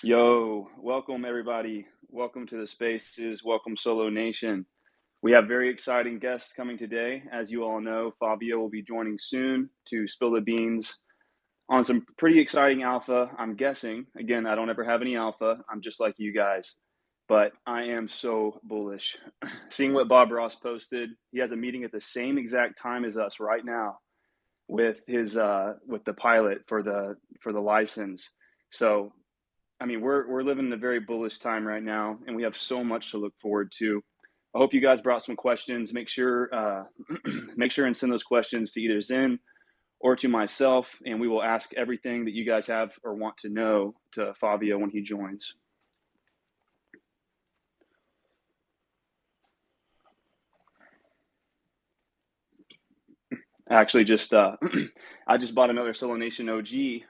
Yo, welcome everybody. Welcome to the spaces. Welcome Solo Nation. We have very exciting guests coming today. As you all know, Favio will be joining soon to spill the beans on some pretty exciting alpha. I'm guessing. Again, I don't ever have any alpha. I'm just like you guys. But I am so bullish. Seeing what Bob Ross posted, he has a meeting at the same exact time as us right now with his with the pilot for the license. So I mean, we're living in a very bullish time right now, and we have so much to look forward to. I hope you guys brought some questions. Make sure make sure and send those questions to either Zen or to myself, and we will ask everything that you guys have or want to know to Fabio when he joins. Actually, just I just bought another Solo Nation OG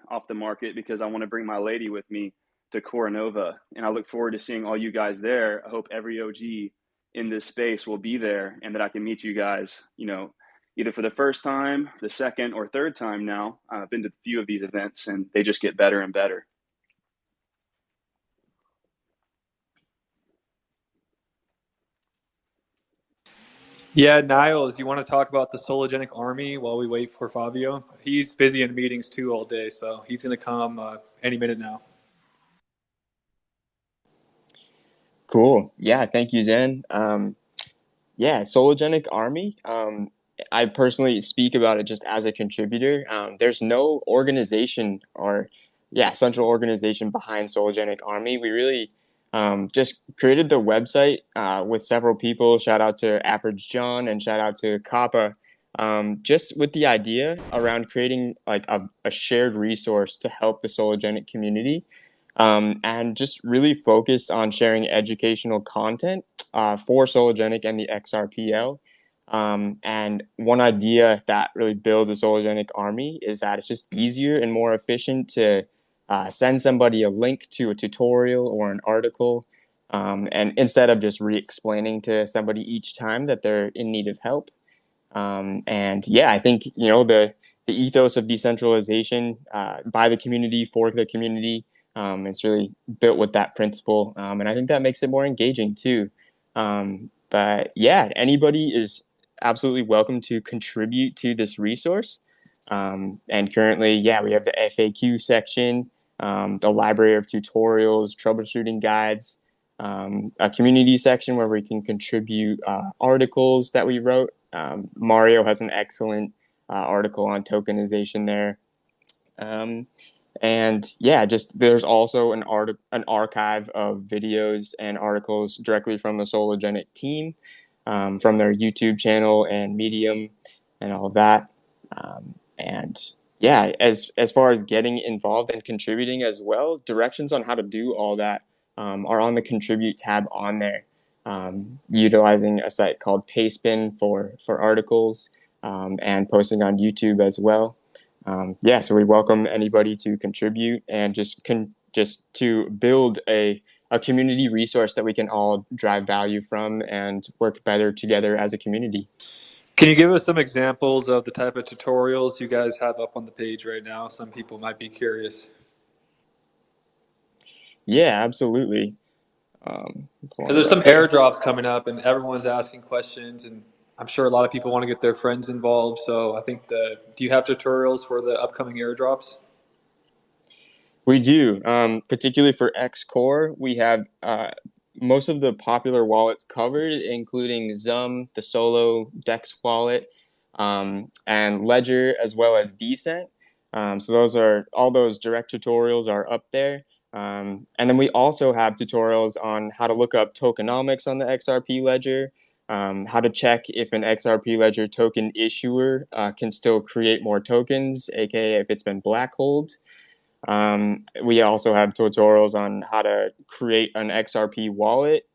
off the market because I want to bring my lady with me to Coronova, and I look forward to seeing all you guys there. I hope every OG in this space will be there, and that I can meet you guys. You know, either for the first time, the second, or third time now. I've been to a few of these events, and they just get better and better. Yeah, Niles, you want to talk about the Sologenic.army while we wait for Favio? He's busy in meetings too all day, so he's going to come any minute now. Cool. Yeah, thank you, Zen. Yeah, Sologenic.army. I personally speak about it just as a contributor. There's no organization or, central organization behind Sologenic.army. We really just created the website with several people. Shout out to Average John and shout out to Kappa. Just with the idea around creating like a shared resource to help the Sologenic community. And just really focused on sharing educational content for Sologenic and the XRPL. And one idea that really builds a Sologenic army is that it's just easier and more efficient to send somebody a link to a tutorial or an article. And instead of just re-explaining to somebody each time that they're in need of help. And yeah, I think, the ethos of decentralization by the community, for the community, it's really built with that principle. And I think that makes it more engaging too. But yeah, anybody is absolutely welcome to contribute to this resource. And currently, we have the FAQ section, the library of tutorials, troubleshooting guides, a community section where we can contribute articles that we wrote. Mario has an excellent article on tokenization there. And yeah, just there's also an archive of videos and articles directly from the Sologenic team, from their YouTube channel and Medium and all of that. And yeah, as far as getting involved and contributing as well, directions on how to do all that are on the Contribute tab on there, utilizing a site called Pastebin for articles and posting on YouTube as well. So we welcome anybody to contribute and just to build a community resource that we can all drive value from and work better together as a community. Can you give us some examples of the type of tutorials you guys have up on the page right now? Some people might be curious. Yeah, absolutely. There's some airdrops coming up, and everyone's asking questions, and I'm sure a lot of people want to get their friends involved. So I think do you have tutorials for the upcoming airdrops? We do, particularly for Xcore. We have most of the popular wallets covered, including Zum, the Solo DEX wallet, and Ledger, as well as Decent. So all those direct tutorials are up there. And then we also have tutorials on how to look up tokenomics on the XRP ledger, how to check if an XRP ledger token issuer can still create more tokens, aka if it's been blackholed. We also have tutorials on how to create an XRP wallet,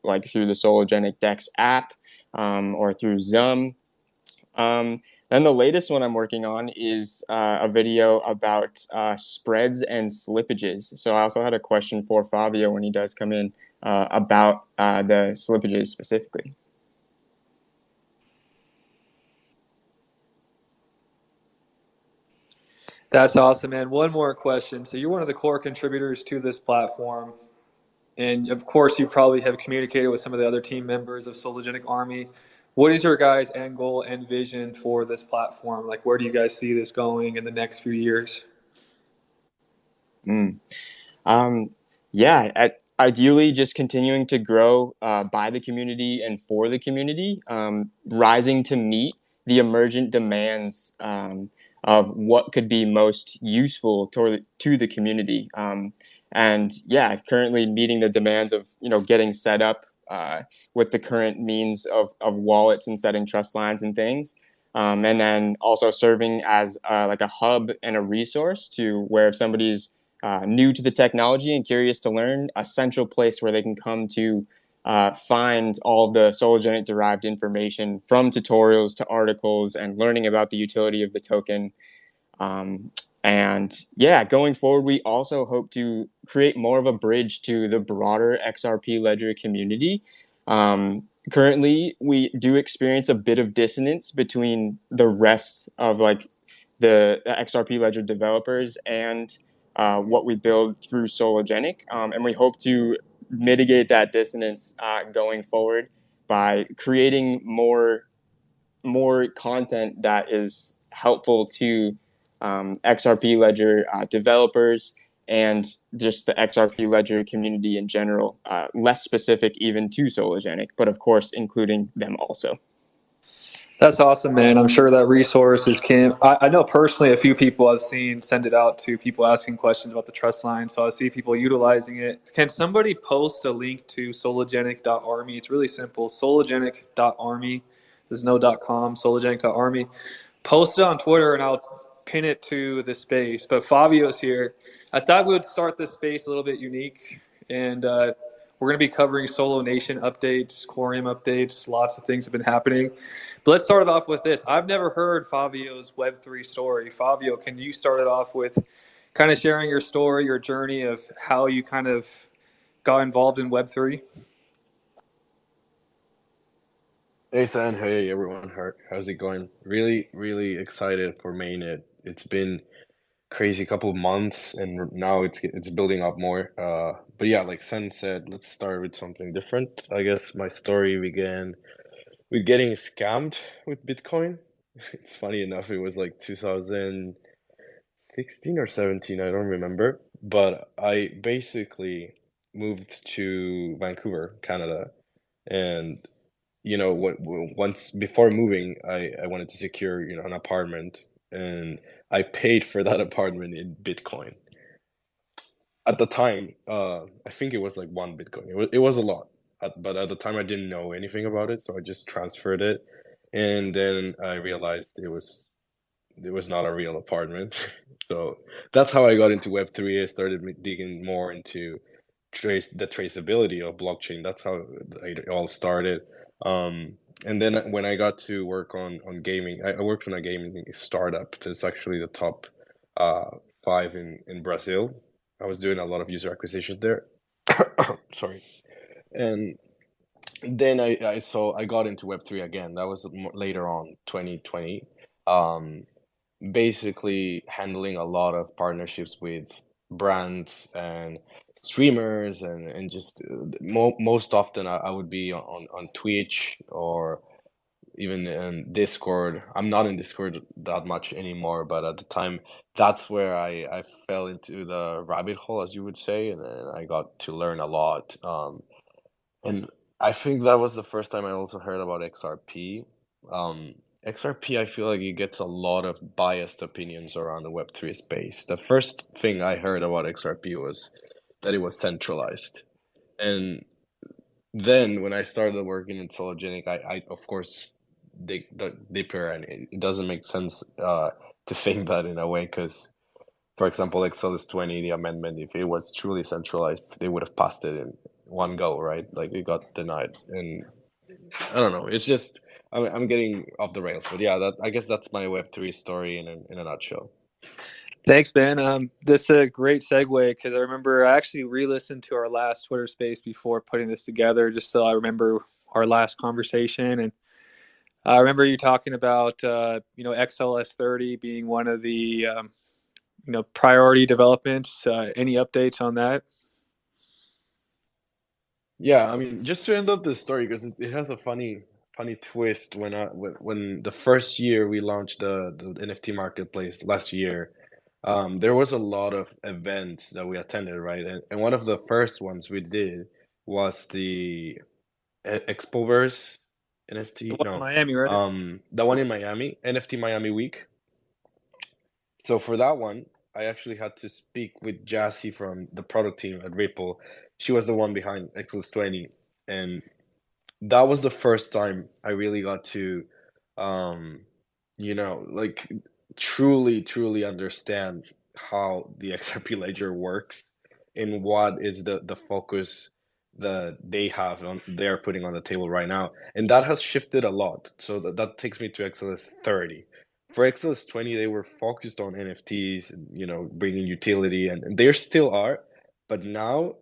like through the Sologenic DEX app or through Zum. Then the latest one I'm working on is a video about spreads and slippages. So I also had a question for Favio when he does come in about the slippages specifically. That's awesome, man. One more question. So you're one of the core contributors to this platform. And of course, you probably have communicated with some of the other team members of Sologenic.army. What is your guys' end goal and vision for this platform? Like, where do you guys see this going in the next few years? Ideally, just continuing to grow by the community and for the community, rising to meet the emergent demands of what could be most useful to the community. Currently meeting the demands of getting set up with the current means of wallets and setting trust lines and things. And then also serving as like a hub and a resource to where if somebody's new to the technology and curious to learn, a central place where they can come to find all the Sologenic derived information from tutorials to articles and learning about the utility of the token. Going forward, we also hope to create more of a bridge to the broader XRP ledger community. Currently, we do experience a bit of dissonance between the rest of like the XRP ledger developers and what we build through Sologenic. And we hope to mitigate that dissonance going forward by creating more content that is helpful to XRP ledger developers and just the XRP ledger community in general, less specific even to Sologenic, but of course including them also. That's awesome, man. I'm sure that resource is I know personally a few people I've seen send it out to people asking questions about the trust line, so I see people utilizing it. Can somebody post a link to Sologenic.army? It's really simple, Sologenic.army. There's no .com, Sologenic.army. Post it on Twitter and I'll pin it to the space. But Favio's here. I thought we would start this space a little bit unique, and we're going to be covering Solo Nation updates, Coreum updates. Lots of things have been happening. But let's start it off with this. I've never heard Favio's Web3 story. Favio, can you start it off with kind of sharing your story, your journey of how you kind of got involved in Web3? Hey, San. Hey, everyone. How's it going? Really, really excited for mainnet. It's been crazy couple of months, and now it's building up more. But yeah, like Sen said, let's start with something different. I guess my story began with getting scammed with Bitcoin. It's funny enough, it was like 2016 or 17, I don't remember. But I basically moved to Vancouver, Canada, and once before moving, I wanted to secure an apartment, and I paid for that apartment in Bitcoin. At the time, I think it was like 1 Bitcoin. It was a lot, but at the time I didn't know anything about it, so I just transferred it, and then I realized it was not a real apartment. So that's how I got into Web3. I started digging more into the traceability of blockchain. That's how it all started. And then when I got to work on gaming, I worked on a gaming startup that's actually the top 5 in Brazil. I was doing a lot of user acquisition there. Sorry. And then I got into Web3 again. That was later on, 2020. Basically handling a lot of partnerships with brands and streamers, and just most often I would be on Twitch or even in Discord. I'm not in Discord that much anymore, but at the time that's where I fell into the rabbit hole, as you would say, and then I got to learn a lot. And I think that was the first time I also heard about XRP. XRP, I feel like it gets a lot of biased opinions around the Web3 space. The first thing I heard about XRP was that it was centralized. And then when I started working in Sologenic, I of course dig deeper, and it doesn't make sense to think that in a way, because, for example, like Solis 20, the amendment, if it was truly centralized, they would have passed it in one go, right? Like it got denied. And I don't know. It's just I'm getting off the rails, but yeah, I guess that's my Web3 story in a nutshell. Thanks, Ben. This is a great segue, because I remember I actually re-listened to our last Twitter space before putting this together, just so I remember our last conversation. And I remember you talking about XLS30 being one of the priority developments. Any updates on that? Yeah, I mean, just to end up the story, because it has a funny twist when the first year we launched the NFT marketplace last year, there was a lot of events that we attended, right? And one of the first ones we did was the Expoverse The NFT, one in no, Miami, right? the one in Miami, NFT Miami Week. So for that one, I actually had to speak with Jassy from the product team at Ripple. She was the one behind Exodus 20, and that was the first time I really got to, um, like truly understand how the XRP ledger works and what is the focus that they're putting on the table right now. And that has shifted a lot. So that takes me to Exodus 30. For Exodus 20, they were focused on NFTs, bringing utility, and they still are, but now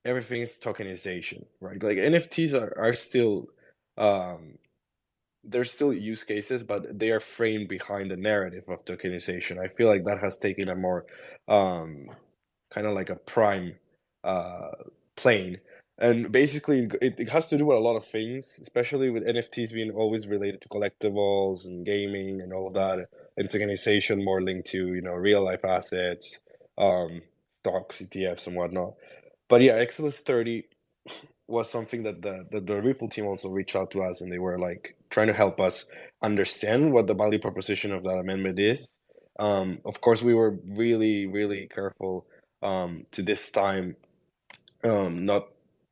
everything is tokenization, right? Like NFTs are still um there's still use cases, but they are framed behind the narrative of tokenization. I feel like that has taken a more um kind of like a prime uh plane. And basically it has to do with a lot of things, especially with NFTs being always related to collectibles and gaming and all of that, and tokenization more linked to, real life assets, stocks, ETFs and whatnot. But yeah, Exodus 30 was something that the Ripple team also reached out to us, and they were like trying to help us understand what the value proposition of that amendment is. Of course, we were really careful to this time, not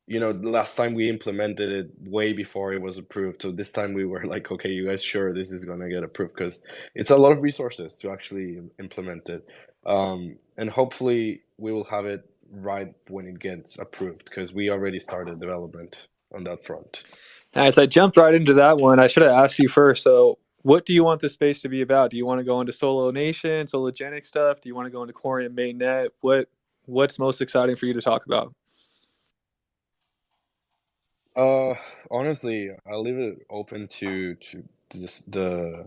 the last time we implemented it way before it was approved. So this time we were like, okay, you guys sure this is gonna get approved? Because it's a lot of resources to actually implement it. And hopefully we will have it right when it gets approved, because we already started development on that front. As I jumped right into that one, I should have asked you first. So, what do you want the space to be about? Do you want to go into Solo Nation, Sologenic stuff? Do you want to go into Corium mainnet? What's most exciting for you to talk about? Uh, Honestly, I'll leave it open to just to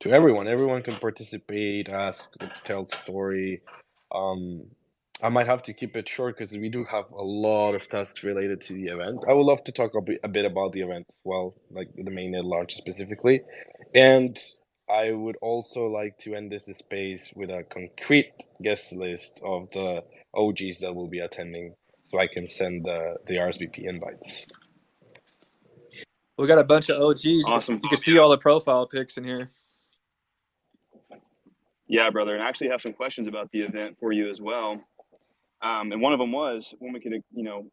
everyone. Everyone can participate, ask, tell story. Um, I might have to keep it short because we do have a lot of tasks related to the event. I would love to talk a bit about the event as well, like the mainnet launch specifically. And I would also like to end this space with a concrete guest list of the OGs that will be attending, so I can send the RSVP invites. We got a bunch of OGs. Awesome. You can see all the profile pics in here. Yeah, brother. And I actually have some questions about the event for you as well. And one of them was when we could,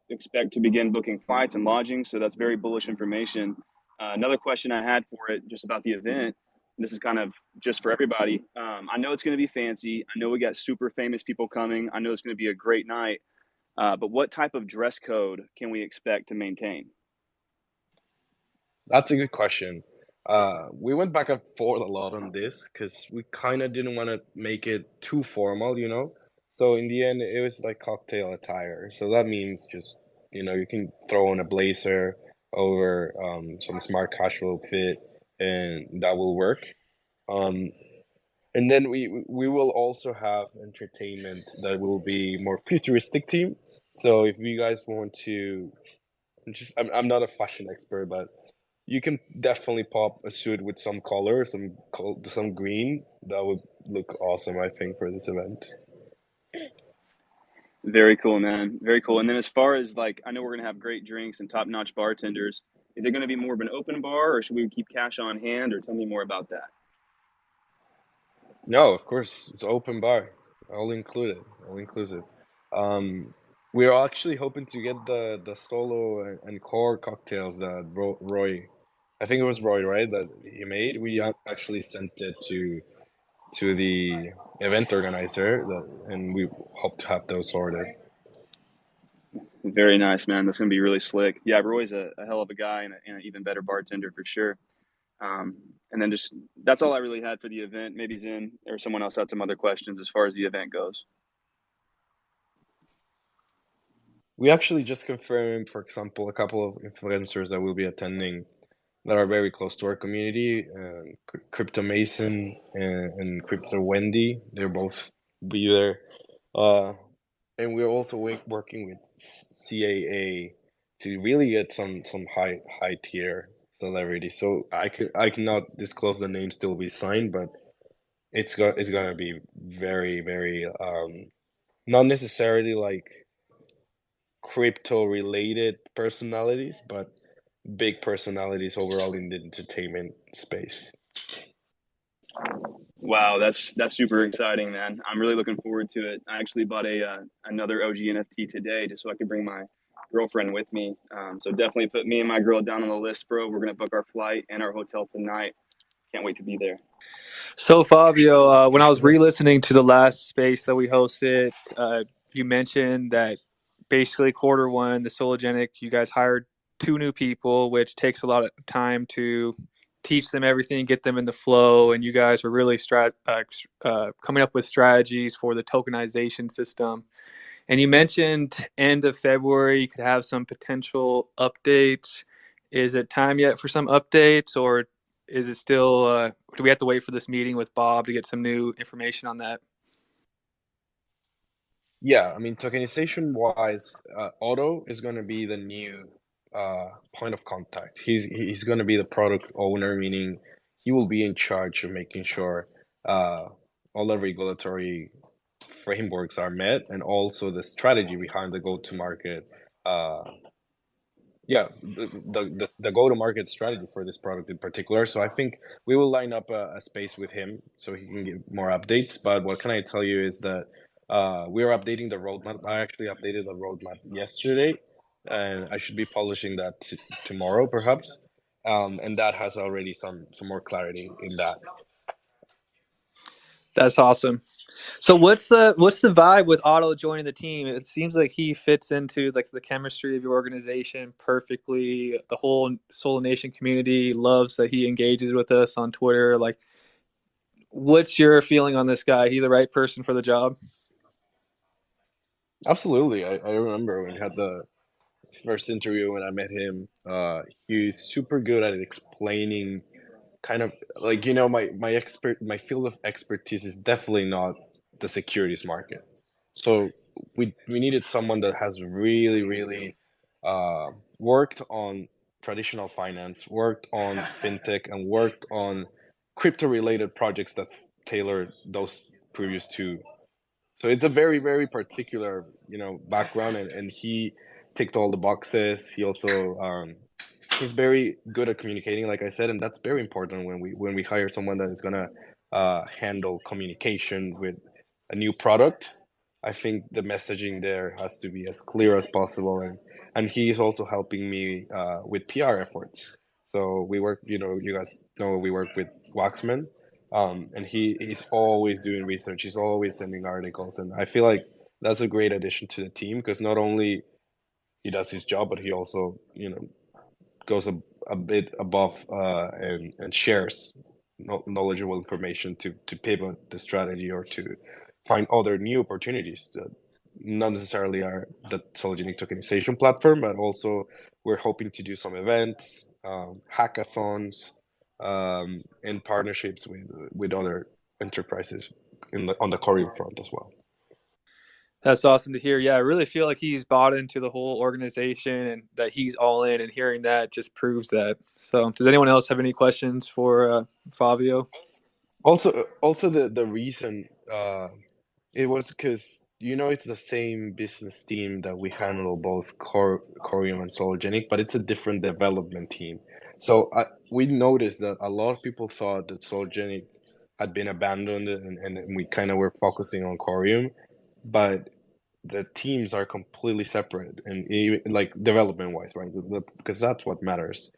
expect to begin booking flights and lodging. So that's very bullish information. Another question I had for it, just about the event, and this is kind of just for everybody. I know it's going to be fancy. I know we got super famous people coming. I know it's going to be a great night. But what type of dress code can we expect to maintain? That's a good question. We went back and forth a lot on this because we kind of didn't want to make it too formal, So in the end, it was like cocktail attire. So that means just, you can throw on a blazer over some smart casual fit, and that will work. Um, and then we will also have entertainment that will be more futuristic theme. So if you guys want to, I'm not a fashion expert, but you can definitely pop a suit with some color, some green. That would look awesome, I think, for this event. Very cool, man. Very cool. And then as far as like, I know we're going to have great drinks and top-notch bartenders. Is it going to be more of an open bar, or should we keep cash on hand, or tell me more about that? No, of course, it's open bar, all included, all inclusive. Um, we're actually hoping to get the solo and core cocktails that Roy, I think it was Roy, right, that he made. We actually sent it to the event organizer, and we hope to have those sorted. Very nice, man. That's going to be really slick. Yeah, Roy's a hell of a guy and an even better bartender for sure. And then just that's all I really had for the event. Maybe Zen or someone else had some other questions as far as the event goes. We actually just confirmed, for example, a couple of influencers that will be attending that are very close to our community. Crypto Mason and Crypto Wendy. They're both be there. And we're also working with CAA to really get some high tier celebrity. So I cannot disclose the names till we sign, but it's gonna be very very not necessarily like crypto related personalities, but big personalities overall in the entertainment space. Wow, that's super exciting, man. I'm really looking forward to it. I actually bought a another OG NFT today just so I could bring my girlfriend with me. So definitely put me and my girl down on the list, bro. We're gonna book our flight and our hotel tonight. Can't wait to be there. So Favio, when I was re-listening to the last space that we hosted, you mentioned that basically quarter one, the Sologenic, you guys hired 2 new people, which takes a lot of time to teach them everything, get them in the flow, and you guys were really coming up with strategies for the tokenization system. And you mentioned end of February you could have some potential updates. Is it time yet for some updates, or is it still? Do we have to wait for this meeting with Bob to get some new information on that? Yeah, I mean, tokenization wise, Otto is going to be the new point of contact. He's going to be the product owner, meaning he will be in charge of making sure all the regulatory frameworks are met, and also the strategy behind the go-to-market. Uh, yeah, the go-to-market strategy for this product in particular. So I think we will line up a space with him so he can give more updates. But what can I tell you is that we are updating the roadmap. I actually updated the roadmap yesterday, and I should be publishing that tomorrow, perhaps. And that has already some more clarity in that. That's awesome. So what's the vibe with Otto joining the team? It seems like he fits into like the chemistry of your organization perfectly. The whole Soul Nation community loves that he engages with us on Twitter. Like, what's your feeling on this guy? He the right person for the job? Absolutely. I remember when we had the first interview when I met him. He's super good at explaining kind of like my field of expertise is definitely not the securities market. So we needed someone that has really worked on traditional finance, worked on fintech, and worked on crypto related projects that tailor those previous two. So it's a very particular background, and he ticked all the boxes. He also he's very good at communicating, like I said, and that's very important when we hire someone that is gonna handle communication with a new product. I think the messaging there has to be as clear as possible, and he's also helping me with PR efforts. So we work, you guys know we work with Waxman, and he's always doing research. He's always sending articles, and I feel like that's a great addition to the team because not only he does his job, but he also goes a bit above and shares knowledgeable information to pivot the strategy or to find other new opportunities that not necessarily are the Sologenic tokenization platform, but also we're hoping to do some events, hackathons, and partnerships with other enterprises on the Coreum front as well. That's awesome to hear. Yeah, I really feel like he's bought into the whole organization and that he's all in, and hearing that just proves that. So, does anyone else have any questions for Favio? Also, the reason it was because it's the same business team that we handle both Corium and Sologenic, but it's a different development team. So we noticed that a lot of people thought that Sologenic had been abandoned, and we kind of were focusing on Corium, but the teams are completely separate, and even, like development wise, right? Because that's what matters.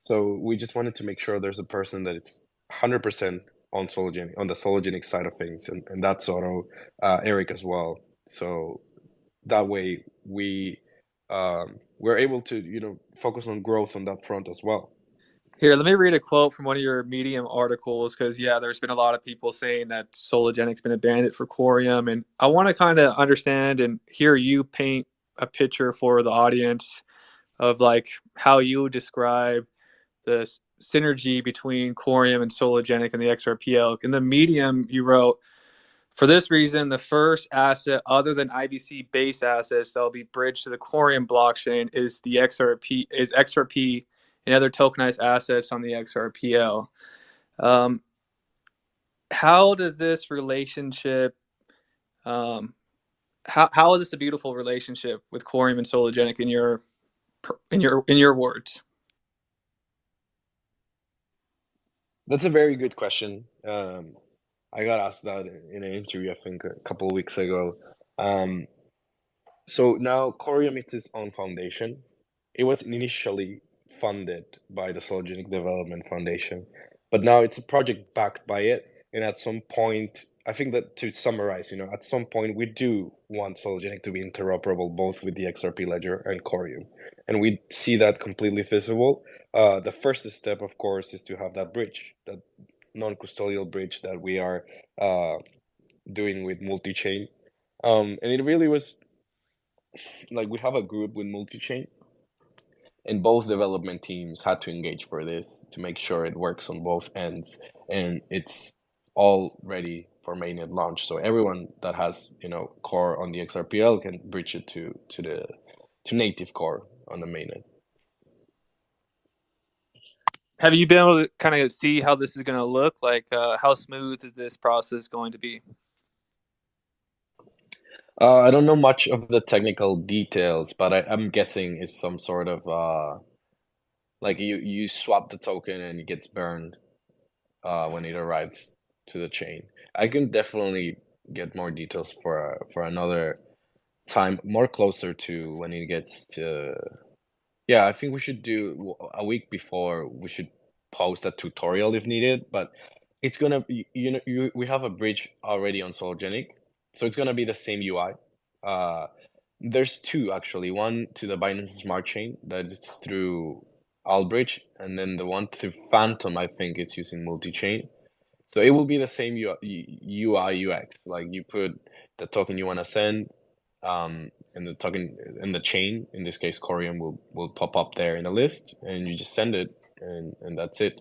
So we just wanted to make sure there's a person that it's 100% on Sologenic, on the Sologenic side of things, and that's Otto, Eric as well. So that way we're able to focus on growth on that front as well. Here, let me read a quote from one of your Medium articles because, yeah, there's been a lot of people saying that Sologenic's been abandoned for Coreum. And I want to kind of understand and hear you paint a picture for the audience of like how you describe the synergy between Coreum and Sologenic and the XRPL. In the Medium, you wrote, For this reason, the first asset other than IBC base assets that will be bridged to the Corium blockchain is the XRP and other tokenized assets on the XRPL. How does this relationship how is this a beautiful relationship with Corium and Sologenic in your words? That's a very good question. I got asked that in an interview, I think, a couple of weeks ago. So now Coreum is its own foundation. It was initially funded by the Sologenic Development Foundation, but now it's a project backed by it. And at some point, I think that to summarize, at some point we do want Sologenic to be interoperable both with the XRP ledger and Coreum, and we see that completely feasible. The first step, of course, is to have that bridge, that non-custodial bridge that we are doing with multi-chain. And it really was like we have a group with multi-chain, and both development teams had to engage for this to make sure it works on both ends, and it's all ready for mainnet launch. So everyone that has core on the XRPL can bridge it to native core on the mainnet. Have you been able to kind of see how this is going to look? Like, how smooth is this process going to be? I don't know much of the technical details, but I'm guessing it's some sort of like you swap the token and it gets burned when it arrives to the chain. I can definitely get more details for another time, more closer to when it gets to. Yeah, I think we should do a week before. We should post a tutorial if needed, but it's gonna be we have a bridge already on Sologenic, so it's gonna be the same UI. There's two actually. One to the Binance Smart Chain that is through Albridge, and then the one through Phantom, I think it's using multi-chain. So it will be the same UI UX. Like you put the token you want to send, and the token in the chain. In this case, Corium will pop up there in the list, and you just send it, and that's it.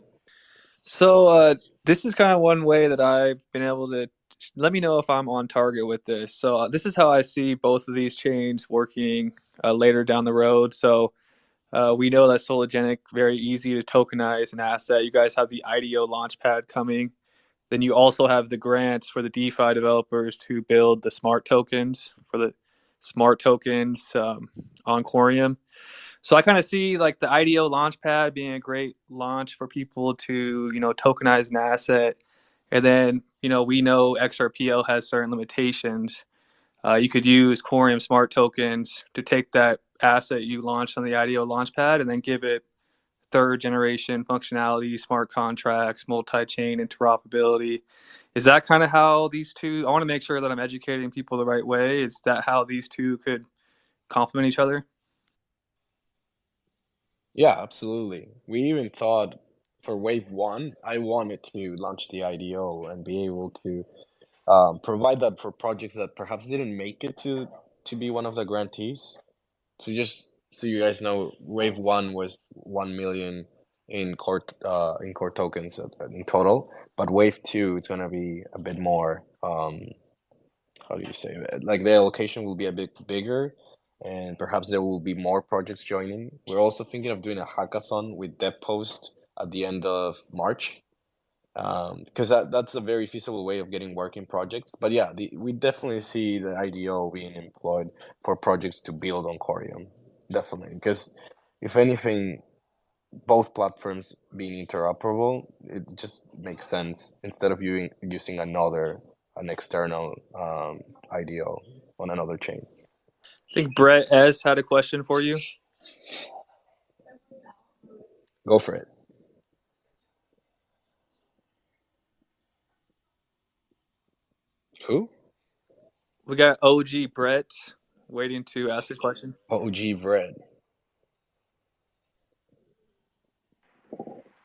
So this is kind of one way that I've been able to let me know if I'm on target with this. So this is how I see both of these chains working later down the road. So we know that Sologenic, very easy to tokenize an asset. You guys have the IDO launchpad coming. Then you also have the grants for the DeFi developers to build the smart tokens on Coreum. So I kind of see like the IDO launchpad being a great launch for people to, tokenize an asset. And then, we know XRPL has certain limitations. You could use Corium smart tokens to take that asset you launched on the IDO launchpad and then give it third generation functionality, smart contracts, multi-chain interoperability. Is that kind of how these two, I want to make sure that I'm educating people the right way. Is that how these two could complement each other? Yeah, absolutely. We even thought for wave one, I wanted to launch the IDO and be able to provide that for projects that perhaps didn't make it to be one of the grantees. So just so you guys know, wave one was 1 million in core tokens in total, but wave two it's gonna be a bit more. How do you say that? Like the allocation will be a bit bigger, and perhaps there will be more projects joining. We're also thinking of doing a hackathon with DevPost at the end of March, because that's a very feasible way of getting working projects. But yeah, we definitely see the IDO being employed for projects to build on Coreum, definitely. Because if anything, both platforms being interoperable, it just makes sense instead of using an external IDO on another chain. I think Brett S had a question for you. Go for it. Who? We got OG Brett waiting to ask a question. OG Brett.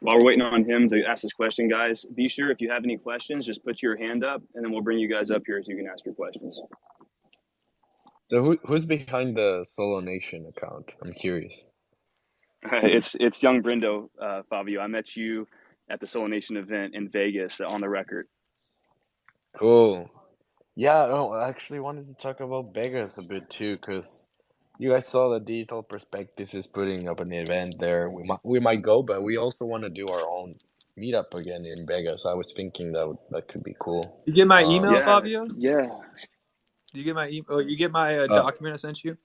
While we're waiting on him to ask his question, guys, be sure if you have any questions, just put your hand up, and then we'll bring you guys up here so you can ask your questions. So who's behind the Solo Nation account? I'm curious. It's young Brindo, Favio. I met you at the Solo Nation event in Vegas on the record. Cool. Yeah, no, I actually wanted to talk about Vegas a bit too, because you guys saw the Digital Perspectives is putting up an event there. We might go, but we also want to do our own meetup again in Vegas. I was thinking that could be cool. You get my email, Yeah, Fabio? yeah. Do you get my email? You get my Uh, document I sent you?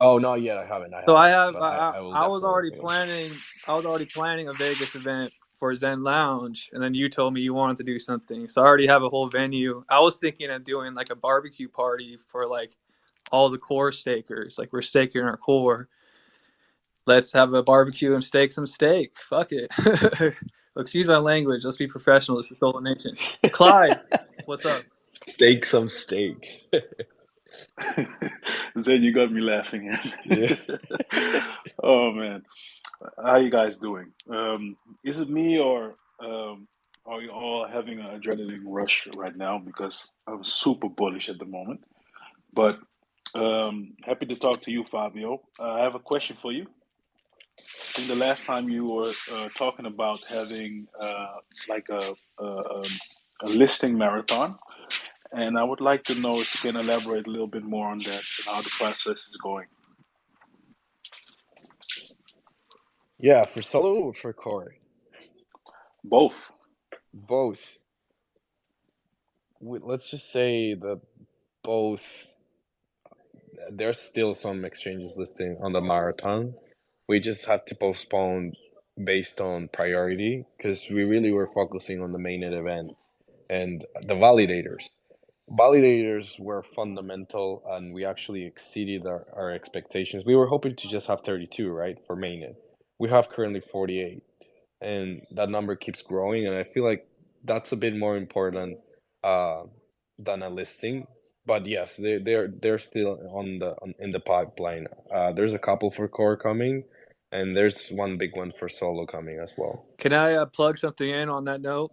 oh, not yet. I haven't. So I But have I will I was definitely already take a look. planning a Vegas event for Zen Lounge, and then you told me you wanted to do something. So I already have a whole venue. I was thinking of doing like a barbecue party for like all the core stakers. Like we're staking our core. Let's have a barbecue and stake some steak. Fuck it. Excuse my language. Let's be professional. This is Solo Nation. Clyde, what's up? Steak some steak. Then you got me laughing. Yeah. Oh man, how you guys doing? Is it me or are you all having an adrenaline rush right now? Because I'm super bullish at the moment. But happy to talk to you, Fabio. I have a question for you. I think the last time you were talking about having like a listing marathon, and I would like to know if you can elaborate a little bit more on that and how the process is going. Yeah, for solo or for core? Both. Both. Let's just say that both. There's still some exchanges listing on the marathon. We just have to postpone based on priority because we really were focusing on the main event and the validators. Validators were fundamental and we actually exceeded our expectations. We were hoping to just have 32, right, for mainnet. We have currently 48, and that number keeps growing. And I feel like that's a bit more important uh, than a listing. But yes, they're still in the pipeline. There's a couple for core coming, and there's one big one for solo coming as well. Can I plug something in on that note?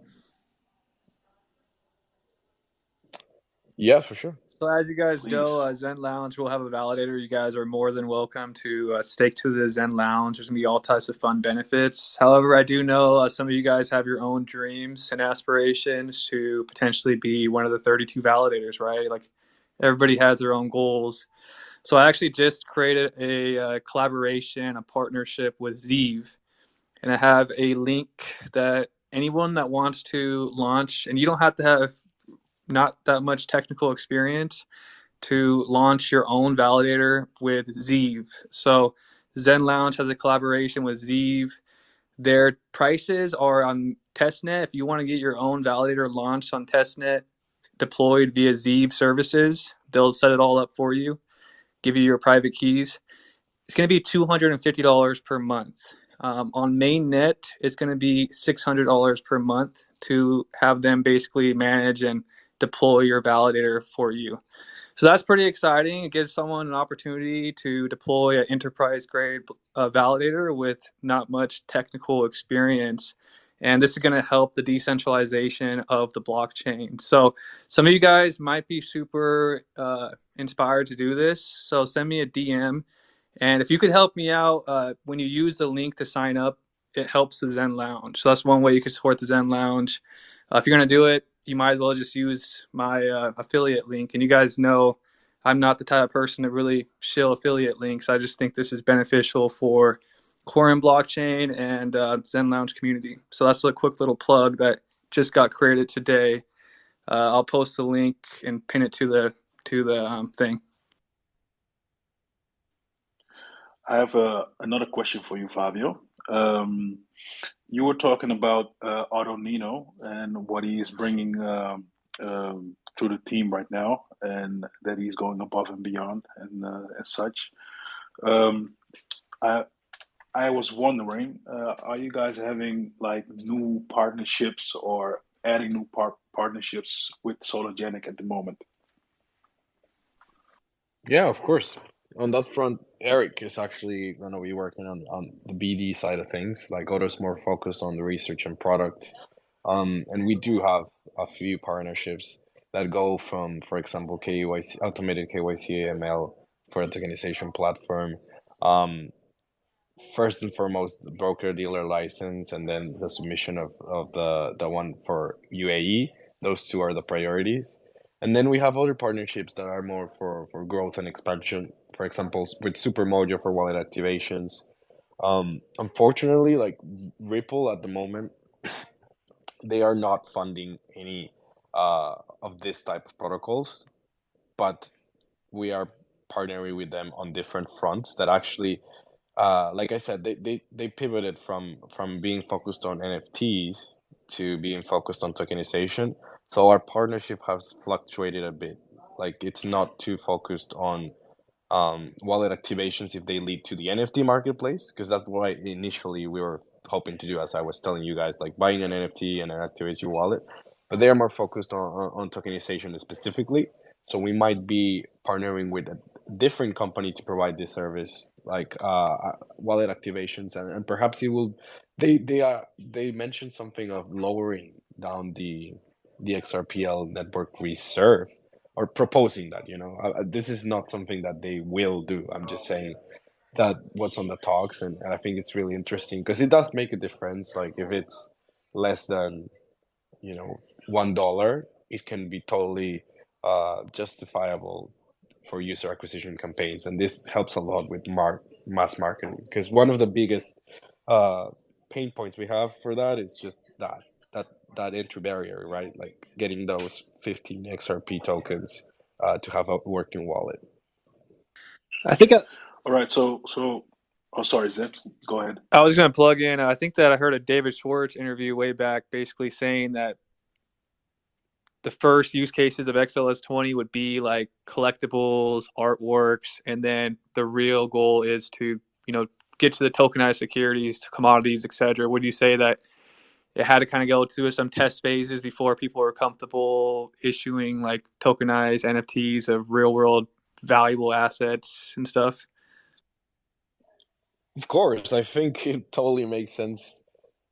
Yeah, for sure. So as you guys Please. know, Zen Lounge will have a validator. You guys are more than welcome to stake to the Zen Lounge. There's gonna be all types of fun benefits. However, I do know some of you guys have your own dreams and aspirations to potentially be one of the 32 validators, right? Like everybody has their own goals. So I actually just created a collaboration, a partnership with Zeev, and I have a link that anyone that wants to launch, and you don't have to have not that much technical experience to launch your own validator with Zeev. So Zen Lounge has a collaboration with Zeev. Their prices are on testnet. If you want to get your own validator launched on testnet, deployed via Zeev services, they'll set it all up for you, give you your private keys. It's going to be $250 per month. On mainnet, it's going to be $600 per month to have them basically manage and deploy your validator for you. So that's pretty exciting. It gives someone an opportunity to deploy an enterprise grade validator with not much technical experience. And this is going to help the decentralization of the blockchain. So some of you guys might be super inspired to do this. So send me a DM. And if you could help me out, when you use the link to sign up, it helps the Zen Lounge. So that's one way you can support the Zen Lounge. If you're going to do it, you might as well just use my affiliate link. And you guys know I'm not the type of person to really shill affiliate links. I just think this is beneficial for Coreum blockchain and Zen Lounge community. So that's a quick little plug that just got created today. I'll post the link and pin it to the thing. I have another question for you, Fabio. You were talking about Otto Nino and what he is bringing to the team right now, and that he's going above and beyond, and as such. Um, I I was wondering, are you guys having like new partnerships or adding new partnerships with Sologenic at the moment? Yeah, of course. On that front, Eric is actually going to be working on the BD side of things. Like Otto's more focused on the research and product. And we do have a few partnerships that go from, for example, KYC, automated KYC AML for a tokenization platform. Um, First and foremost, the broker dealer license, and then the submission of the one for UAE. Those two are the priorities. And then we have other partnerships that are more for growth and expansion. For example, with Supermojo for wallet activations. Unfortunately, like Ripple at the moment, they are not funding any of this type of protocols, but we are partnering with them on different fronts that actually, like I said, they pivoted from being focused on NFTs to being focused on tokenization. So our partnership has fluctuated a bit. Like it's not too focused on wallet activations if they lead to the NFT marketplace, because that's what initially we were hoping to do, as I was telling you guys, like buying an NFT and it activates your wallet. But they are more focused on tokenization specifically. So we might be partnering with a different company to provide this service, like wallet activations, and perhaps it will. They mentioned something of lowering down the XRPL network reserve, or proposing that. This is not something that they will do. I'm just saying that what's on the talks, and I think it's really interesting because it does make a difference. Like if it's less than $1, it can be totally justifiable for user acquisition campaigns, and this helps a lot with mass marketing, because one of the biggest uh, pain points we have for that is just that entry barrier, right? Like getting those 15 XRP tokens to have a working wallet. I think All right, so oh, sorry, Zeb, go ahead. I was going to plug in. I think that I heard a David Schwartz interview way back, basically saying that the first use cases of XLS20 would be like collectibles, artworks, and then the real goal is to get to the tokenized securities, to commodities, etc. Would you say that it had to kind of go through some test phases before people were comfortable issuing like tokenized NFTs of real world valuable assets and stuff? Of course, I think it totally makes sense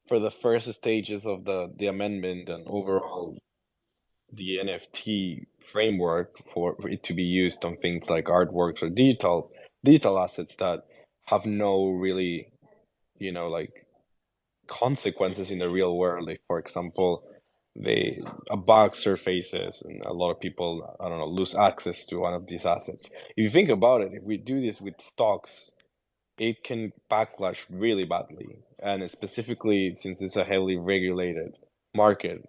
for the first stages of the amendment and overall the NFT framework for it to be used on things like artworks or digital assets that have no really, like consequences in the real world. Like for example, a bug surfaces and a lot of people, I don't know, lose access to one of these assets. If you think about it, if we do this with stocks, it can backlash really badly. And specifically since it's a heavily regulated market,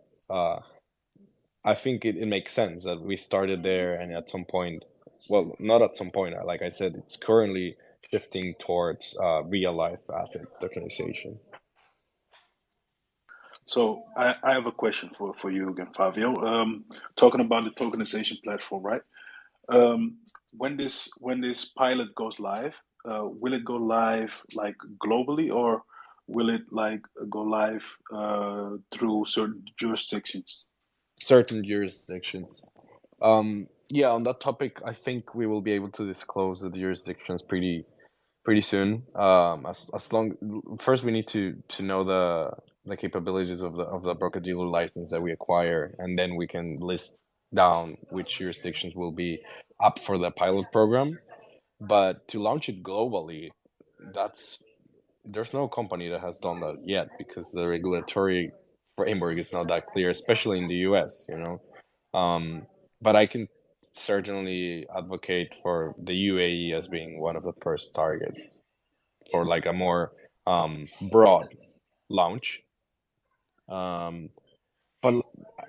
I think it makes sense that we started there, and at some point, well, not at some point, like I said, it's currently shifting towards real life asset tokenization. So I have a question for you again, Favio. Talking about the tokenization platform, right? When this pilot goes live, will it go live like globally, or will it like go live through certain jurisdictions? Certain jurisdictions. Yeah, on that topic, I think we will be able to disclose the jurisdictions pretty soon. As long first we need to know the capabilities of the broker dealer license that we acquire, and then we can list down which jurisdictions will be up for the pilot program. But to launch it globally, there's no company that has done that yet, because the regulatory framework is not that clear, especially in the US. But I can certainly advocate for the UAE as being one of the first targets for like a more broad launch. But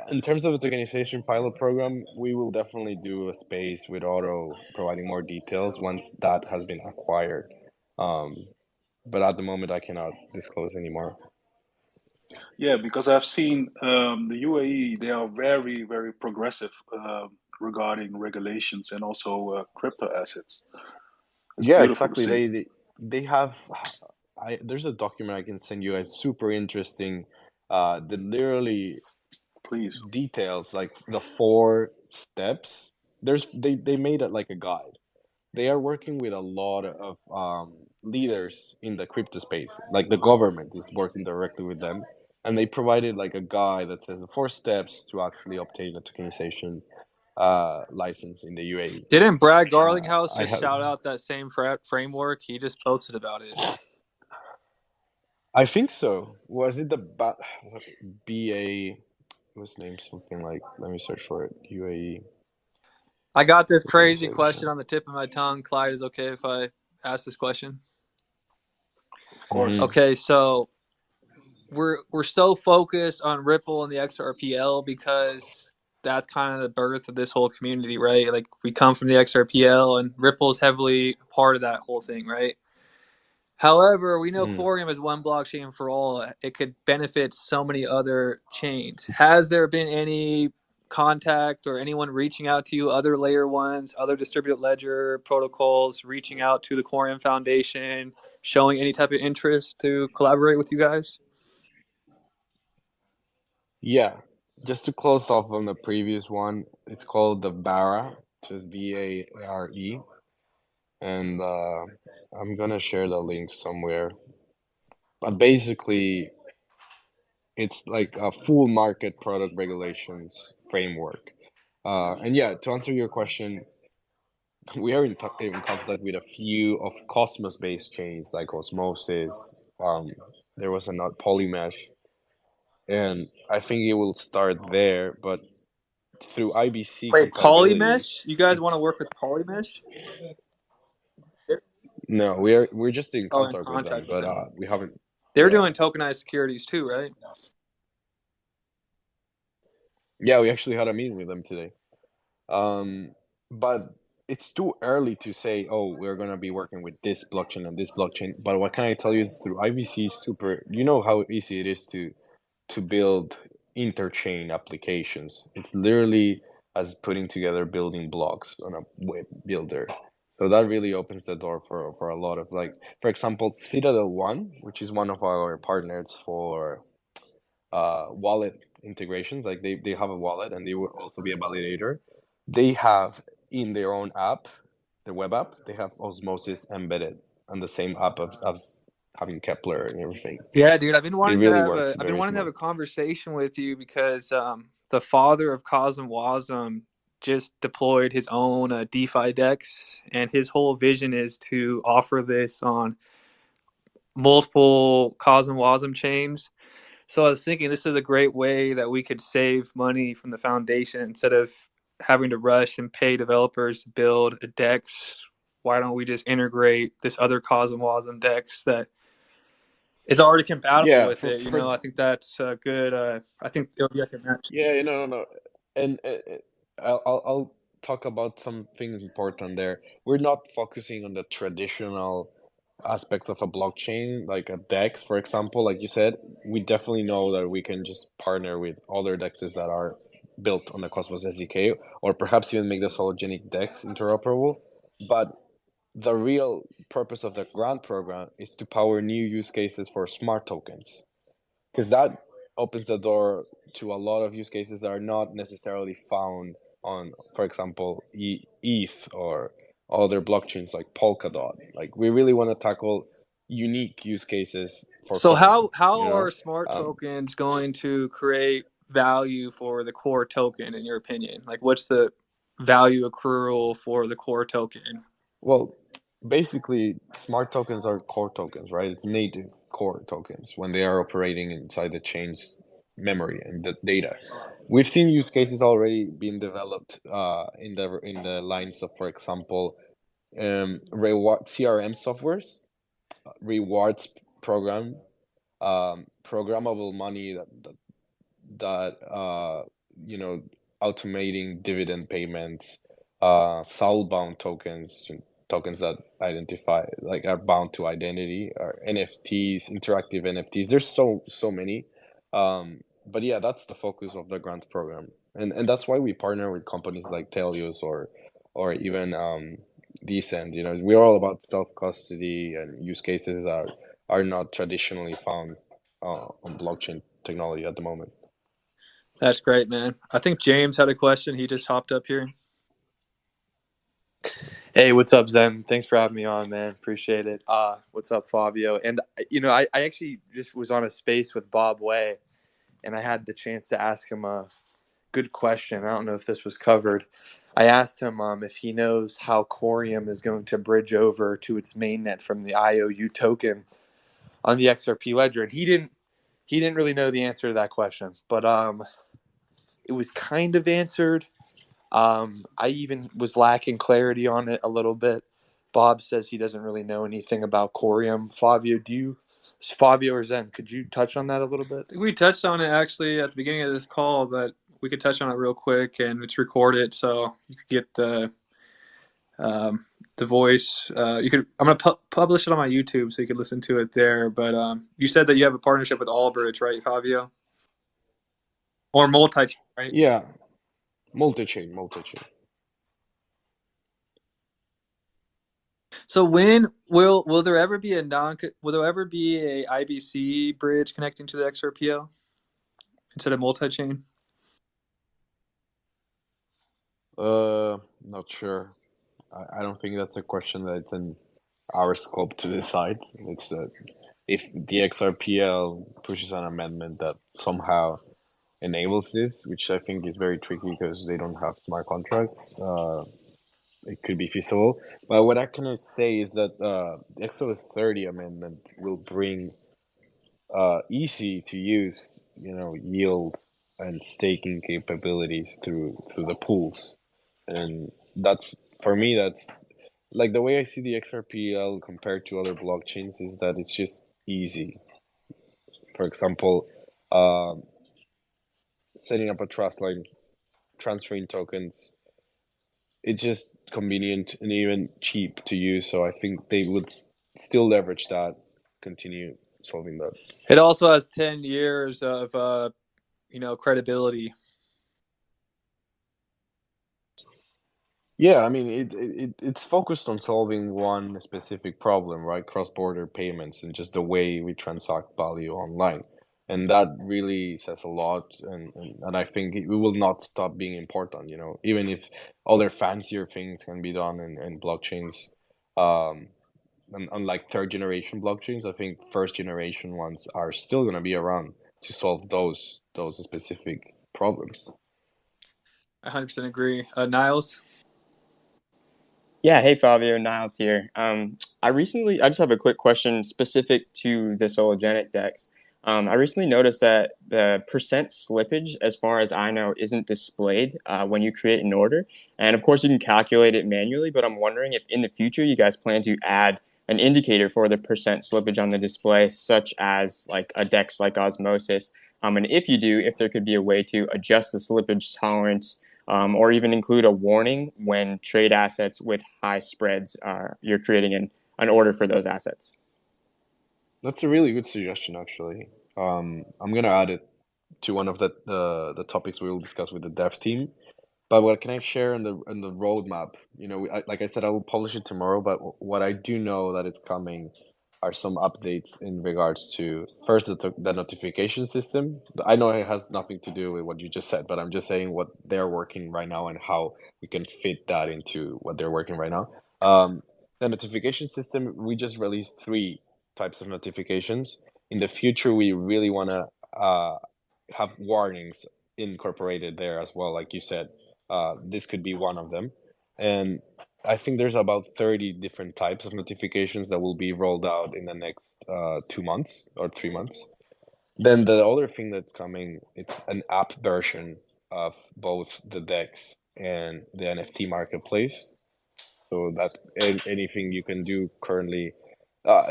in terms of the tokenization pilot program, we will definitely do a space with Otto providing more details once that has been acquired. But at the moment, I cannot disclose anymore. Yeah, because I've seen the UAE, they are very, very progressive regarding regulations and also crypto assets. It's Yeah, beautiful to exactly. see. They have. There's a document I can send you guys, super interesting. That literally Please. details like the 4 steps. They made it like a guide. They are working with a lot of leaders in the crypto space. Like the government is working directly with them, and they provided like a guide that says the 4 steps to actually obtain a tokenization license in the UAE. Didn't Brad Garlinghouse I just have. shout out that same framework? He just posted about it. I think so. Was it the BA? It was named something like. Let me search for it. UAE. I got this Just wanna crazy say question on the tip of my tongue. Clyde, is okay if I ask this question? Of course. Okay, so we're so focused on Ripple and the XRPL because that's kind of the birth of this whole community, right? Like we come from the XRPL and Ripple is heavily part of that whole thing, right? However, we know Coreum is one blockchain for all. It could benefit so many other chains. Has there been any contact or anyone reaching out to you, other layer ones, other distributed ledger protocols, reaching out to the Coreum Foundation, showing any type of interest to collaborate with you guys? Yeah, just to close off on the previous one, it's called the Bara, just VARE, and I'm gonna share the link somewhere. But basically, it's like a full market product regulations framework. And yeah, to answer your question, we are in contact with a few of Cosmos-based chains like Osmosis. There was another Polymesh, and I think it will start there. But through IBC Wait, compatibility, Polymesh? You guys want to it's work with Polymesh? no, we're just in Oh, in contact with them, contact with but them. we haven't. They're Yeah, doing tokenized securities too, right? yeah, we actually had a meeting with them today. Um, but it's too early to say, oh, we're gonna be working with this blockchain and this blockchain. But what can I tell you is through IBC super, you know how easy it is to build interchain applications. It's literally as putting together building blocks on a web builder. So that really opens the door for a lot of like, for example, Citadel One, which is one of our partners for wallet integrations. Like they have a wallet and they will also be a validator. They have in their own app, the web app, they have Osmosis embedded on the same app as having Kepler and everything. Yeah, dude. I've been It wanting to really have works I've been very wanting to have smooth. a conversation with you because the father of Cosm Wasm just deployed his own DeFi DEX, and his whole vision is to offer this on multiple Cosm Wasm chains. So I was thinking this is a great way that we could save money from the foundation instead of having to rush and pay developers to build a DEX. Why don't we just integrate this other Cosm Wasm DEX that is already compatible Yeah, with it? for I think that's good. I think it'll be like a match. yeah, no. And I'll talk about something important there. We're not focusing on the traditional aspects of a blockchain, like a DEX, for example. Like you said, we definitely know that we can just partner with other DEXs that are built on the Cosmos SDK, or perhaps even make the Sologenic DEX interoperable. But the real purpose of the grant program is to power new use cases for smart tokens, because that opens the door to a lot of use cases that are not necessarily found on, for example, ETH or other blockchains like Polkadot. Like we really want to tackle unique use cases for So coin. how are smart Um, tokens going to create value for the core token in your opinion? Like what's the value accrual for the core token? well, basically, smart tokens are core tokens, right? It's native core tokens when they are operating inside the chain's memory and the data. We've seen use cases already being developed in the lines of, for example, reward CRM softwares, rewards program, programmable money that you know, automating dividend payments, soul-bound tokens, tokens that identify, like, are bound to identity, or NFTs, interactive NFTs. There's so many, but yeah, that's the focus of the grant program, and that's why we partner with companies like Telios or even Decent. You know, we're all about self custody and use cases that are not traditionally found on blockchain technology at the moment. That's great, man. I think James had a question. He just hopped up here. Hey, what's up, Zen? Thanks for having me on, man. Appreciate it. What's up, Favio? And I actually just was on a space with Bob Way, and I had the chance to ask him a good question. I don't know if this was covered. I asked him if he knows how Coreum is going to bridge over to its mainnet from the IOU token on the XRP ledger, and he didn't really know the answer to that question, but it was kind of answered. I even was lacking clarity on it a little bit. Bob says he doesn't really know anything about Coreum. Favio or Zen, could you touch on that a little bit? We touched on it actually at the beginning of this call, but we could touch on it real quick, and it's recorded, so you could get the voice. I'm gonna publish it on my YouTube, so you can listen to it there. But you said that you have a partnership with Allbridge, right, Favio? Or multi, right? Yeah, multi-chain. So when will there ever be a IBC bridge connecting to the XRPL instead of multi-chain? Not sure. I don't think that's a question that's in our scope to decide. It's if the XRPL pushes an amendment that somehow enables this, which I think is very tricky because they don't have smart contracts. It could be feasible. But what I can say is that the XLS 30 amendment will bring easy to use, yield and staking capabilities through the pools, and that's for me. That's like the way I see the XRPL compared to other blockchains is that it's just easy. For example, um, setting up a trust line, transferring tokens, it's just convenient and even cheap to use. So I think they would still leverage that, continue solving that. It also has 10 years of credibility. Yeah, I mean it's focused on solving one specific problem, right? Cross-border payments and just the way we transact value online. And that really says a lot, and I think it will not stop being important, even if other fancier things can be done in blockchains. Um, and unlike third generation blockchains, I think first generation ones are still gonna be around to solve those specific problems. I 100% agree. Niles? Yeah, hey Fabio, Niles here. I just have a quick question specific to the Sologenic DEX. I recently noticed that the percent slippage, as far as I know, isn't displayed when you create an order. And of course, you can calculate it manually, but I'm wondering if in the future you guys plan to add an indicator for the percent slippage on the display, such as like a DEX like Osmosis. And if you do, if there could be a way to adjust the slippage tolerance or even include a warning when trade assets with high spreads you're creating an order for those assets. That's a really good suggestion, actually. I'm gonna add it to one of the topics we will discuss with the dev team. But what can I share in the roadmap? Like I said, I will publish it tomorrow. But what I do know that it's coming are some updates in regards to first the notification system. I know it has nothing to do with what you just said, but I'm just saying what they're working right now and how we can fit that into what they're working right now. The notification system, we just released 3 types of notifications. In the future, we really want to have warnings incorporated there as well, like you said. This could be one of them. And I think there's about 30 different types of notifications that will be rolled out in the next 2 months or 3 months. Then the other thing that's coming, it's an app version of both the DEX and the NFT marketplace. So that anything you can do currently,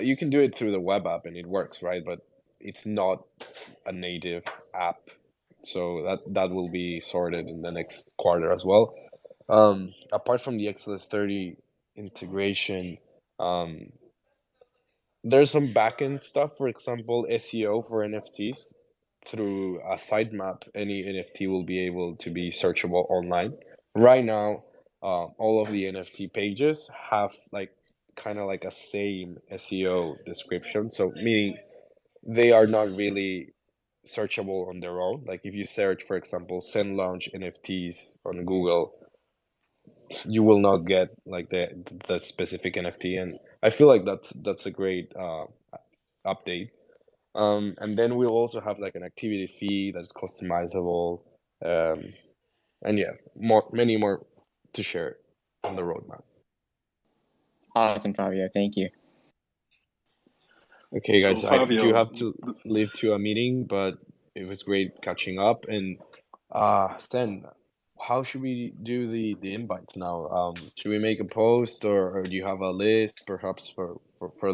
you can do it through the web app and it works, right? But it's not a native app. So that will be sorted in the next quarter as well. Apart from the XLS 30 integration, there's some backend stuff, for example, SEO for NFTs. Through a sitemap, any NFT will be able to be searchable online. Right now, all of the NFT pages have kind of like a same SEO description. So meaning they are not really searchable on their own. Like if you search, for example, send launch NFTs on Google, you will not get like the specific NFT, and I feel like that's a great update. And then we'll also have like an activity fee that's customizable, and yeah, many more to share on the roadmap. Awesome, Fabio. Thank you. Okay, guys, So, I do Fabio, have to leave to a meeting, but it was great catching up. And Stan, how should we do the invites now? Should we make a post, or do you have a list perhaps for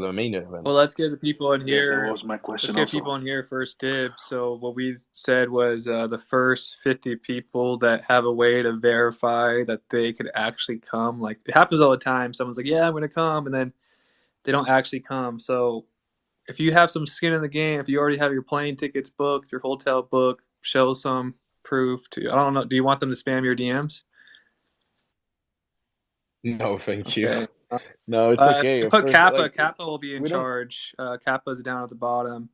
the main event? Well, let's get the people in Yes, that here. was my Let's question get also. people in here first dibs. So what we said was the first 50 people that have a way to verify that they could actually come. Like, it happens all the time. Someone's like, yeah, I'm going to come, and then they don't actually come. So if you have some skin in the game, if you already have your plane tickets booked, your hotel booked, show some proof to. I don't know. Do you want them to spam your DMs? No, thank you. Okay. No, it's okay. Of Put course, Kappa. like Kappa will be in we don't. charge. Kappa's down at the bottom.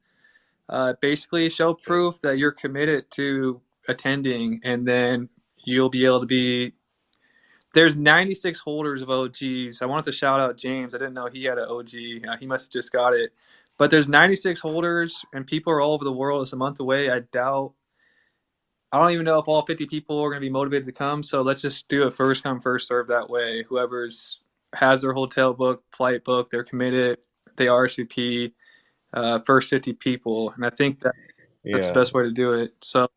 Basically, show Okay. proof that you're committed to attending, and then you'll be able to be. There's 96 holders of OGs. I wanted to shout out James. I didn't know he had an OG. He must have just got it. But there's 96 holders, and people are all over the world. It's a month away. I don't even know if all 50 people are going to be motivated to come. So let's just do it first come, first serve that way. Whoever's has their hotel book, flight book, they're committed, they RSVP, first 50 people. And I think that's the Yeah, best way to do it. So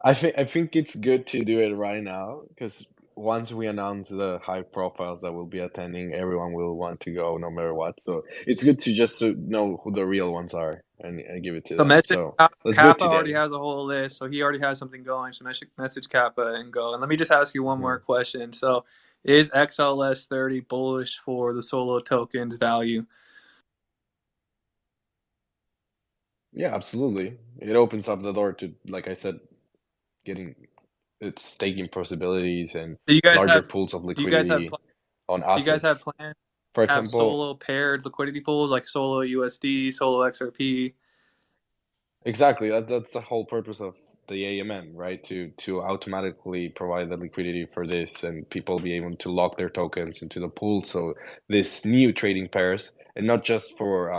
I think it's good to do it right now because once we announce the high profiles that will be attending, everyone will want to go no matter what. So it's good to just to know who the real ones are and give it to them. message So let's do it Kappa already today. has a whole list. So he already has something going. So message Kappa and go. And let me just ask you one more question. So is XLS 30 bullish for the Solo tokens value? Yeah, absolutely. It opens up the door to, like I said, getting its staking possibilities and Do you guys larger have pools of do you guys have liquidity on do you guys have assets. plans For to have example, Solo paired liquidity pools like Solo USD, Solo XRP? exactly. That's the whole purpose of the AMM, right? To automatically provide the liquidity for this and people be able to lock their tokens into the pool. So this new trading pairs, and not just for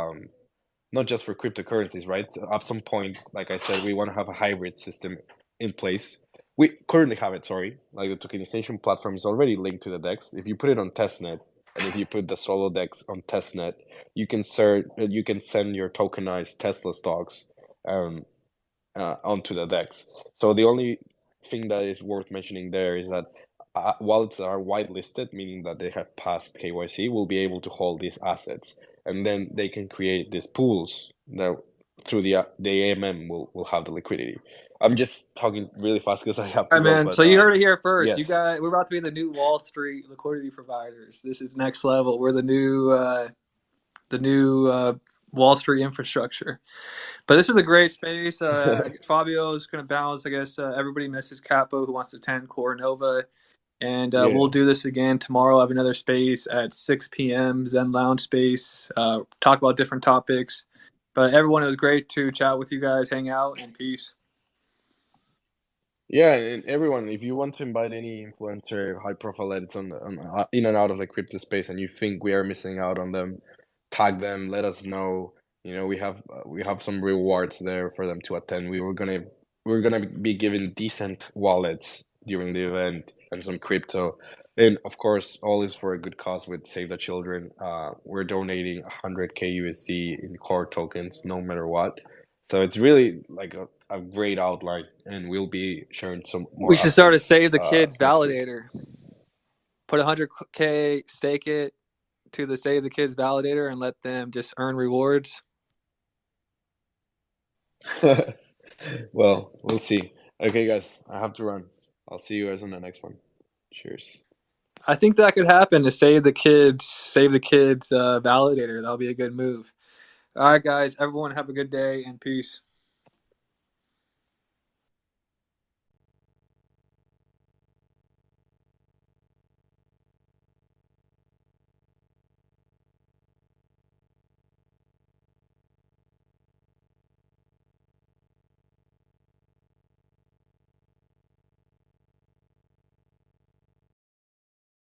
cryptocurrencies, right? So at some point, like I said, we want to have a hybrid system in place. We currently have it, sorry. Like the tokenization platform is already linked to the DEX. If you put it on testnet, and if you put the Solo DEX on testnet, you can send your tokenized Tesla stocks um, onto the DEX. So the only thing that is worth mentioning there is that wallets that are whitelisted, meaning that they have passed KYC, will be able to hold these assets, and then they can create these pools that through the AMM will have the liquidity. I'm just talking really fast because I have All to right, go, man. but So you heard it here first. yes. We're about to be the new Wall Street liquidity providers. This is next level. We're the new Wall Street infrastructure. But this was a great space. Favio is going to balance. I guess everybody misses Capo who wants to attend Core Nova. And Yeah. we'll do this again tomorrow. I have another space at 6 p.m. Zen Lounge space. Talk about different topics. But everyone, it was great to chat with you guys, hang out, and peace. Yeah, and everyone, if you want to invite any influencer, high profile edits in and out of the crypto space, and you think we are missing out on them, tag them, let us know. You know, we have some rewards there for them to attend. We're gonna be giving decent wallets during the event and some crypto, and of course, all is for a good cause with Save the Children. We're donating 100K USD in core tokens, no matter what. So it's really like a great outline, and we'll be sharing some We more should start a updates Save the Kids next week. validator. Put 100K, stake it to the Save the Kids validator, and let them just earn rewards. Well, we'll see. Okay, guys, I have to run. I'll see you guys on the next one. Cheers. I think that could happen to Save the Kids validator. That'll be a good move. All right, guys. Everyone have a good day and peace.